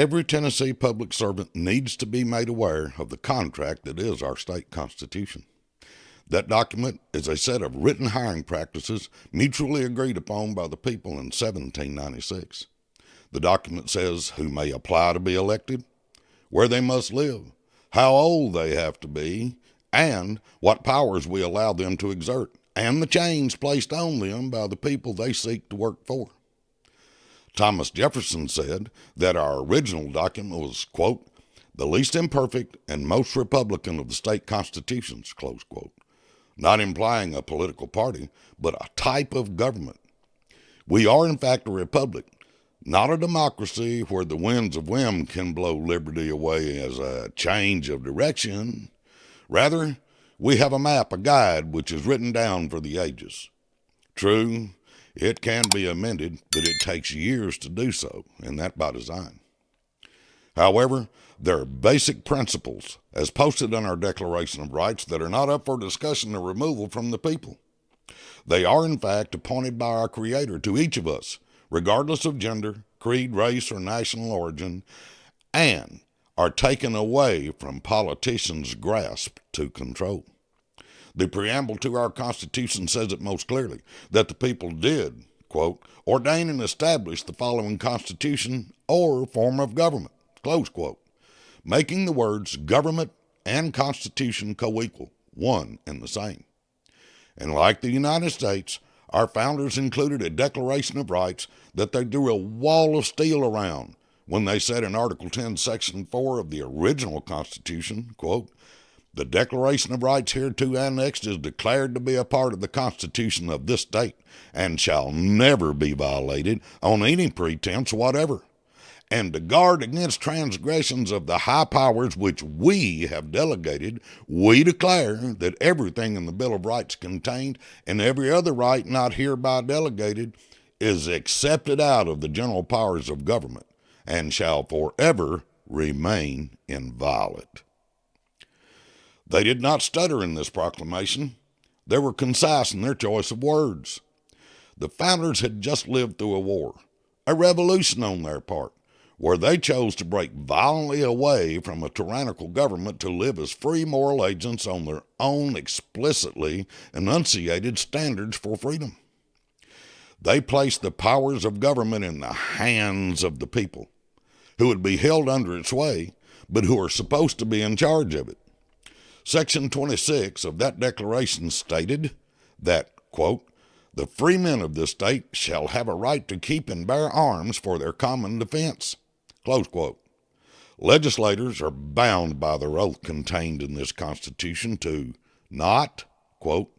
Every Tennessee public servant needs to be made aware of the contract that is our state constitution. That document is a set of written hiring practices mutually agreed upon by the people in 1796. The document says who may apply to be elected, where they must live, how old they have to be, and what powers we allow them to exert, and the chains placed on them by the people they seek to work for. Thomas Jefferson said that our original document was, quote, the least imperfect and most Republican of the state constitutions, close quote, not implying a political party, but a type of government. We are, in fact, a republic, not a democracy where the winds of whim can blow liberty away as a change of direction. Rather, we have a map, a guide, which is written down for the ages. True, it can be amended, but it takes years to do so, and that by design. However, there are basic principles, as posted in our Declaration of Rights, that are not up for discussion or removal from the people. They are, in fact, appointed by our Creator to each of us, regardless of gender, creed, race, or national origin, and are taken away from politicians' grasp to control. The preamble to our Constitution says it most clearly, that the people did, quote, ordain and establish the following Constitution or form of government, close quote, making the words government and Constitution co-equal, one and the same. And like the United States, our founders included a Declaration of Rights that they drew a wall of steel around when they said in Article 10, Section 4 of the original Constitution, quote, the Declaration of Rights hereto annexed is declared to be a part of the Constitution of this state and shall never be violated on any pretense whatever, and to guard against transgressions of the high powers which we have delegated, we declare that everything in the Bill of Rights contained and every other right not hereby delegated is accepted out of the general powers of government and shall forever remain inviolate. They did not stutter in this proclamation. They were concise in their choice of words. The founders had just lived through a war, a revolution on their part, where they chose to break violently away from a tyrannical government to live as free moral agents on their own explicitly enunciated standards for freedom. They placed the powers of government in the hands of the people, who would be held under its sway, but who are supposed to be in charge of it. Section 26 of that declaration stated that, quote, the free men of this state shall have a right to keep and bear arms for their common defense, close quote. Legislators are bound by their oath contained in this Constitution to not, quote,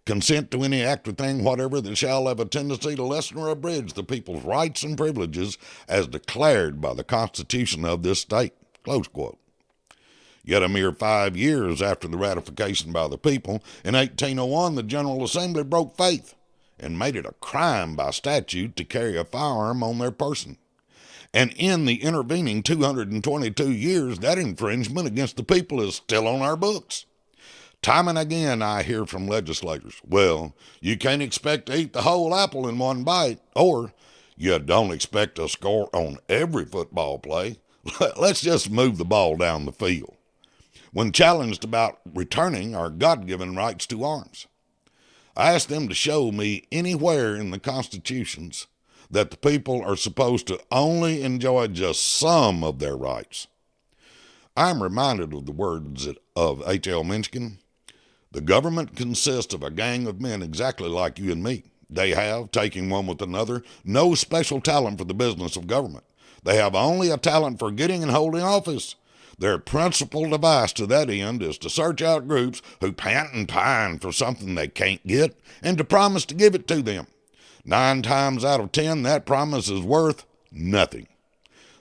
consent to any act or thing whatever that shall have a tendency to lessen or abridge the people's rights and privileges as declared by the Constitution of this state, close quote. Yet a mere 5 years after the ratification by the people, in 1801, the General Assembly broke faith and made it a crime by statute to carry a firearm on their person. And in the intervening 222 years, that infringement against the people is still on our books. Time and again I hear from legislators, well, you can't expect to eat the whole apple in one bite, or you don't expect to score on every football play. Let's just move the ball down the field, when challenged about returning our God-given rights to arms. I asked them to show me anywhere in the constitutions that the people are supposed to only enjoy just some of their rights. I'm reminded of the words of H.L. Mencken. The government consists of a gang of men exactly like you and me. They have, taking one with another, no special talent for the business of government. They have only a talent for getting and holding office. Their principal device to that end is to search out groups who pant and pine for something they can't get and to promise to give it to them. 9 times out of 10, that promise is worth nothing.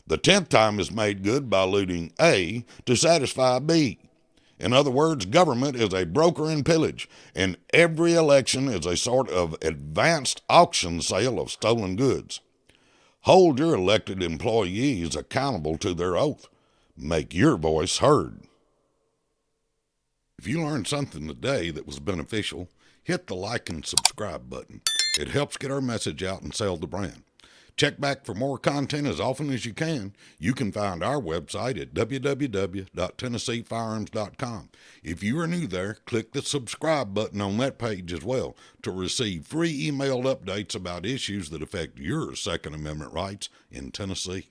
The 10th time is made good by eluding A to satisfy B. In other words, government is a broker in pillage, and every election is a sort of advanced auction sale of stolen goods. Hold your elected employees accountable to their oath. Make your voice heard. If you learned something today that was beneficial, hit the like and subscribe button. It helps get our message out and sell the brand. Check back for more content as often as you can. You can find our website at www.tennesseefirearms.com. If you are new there, click the subscribe button on that page as well to receive free emailed updates about issues that affect your Second Amendment rights in Tennessee.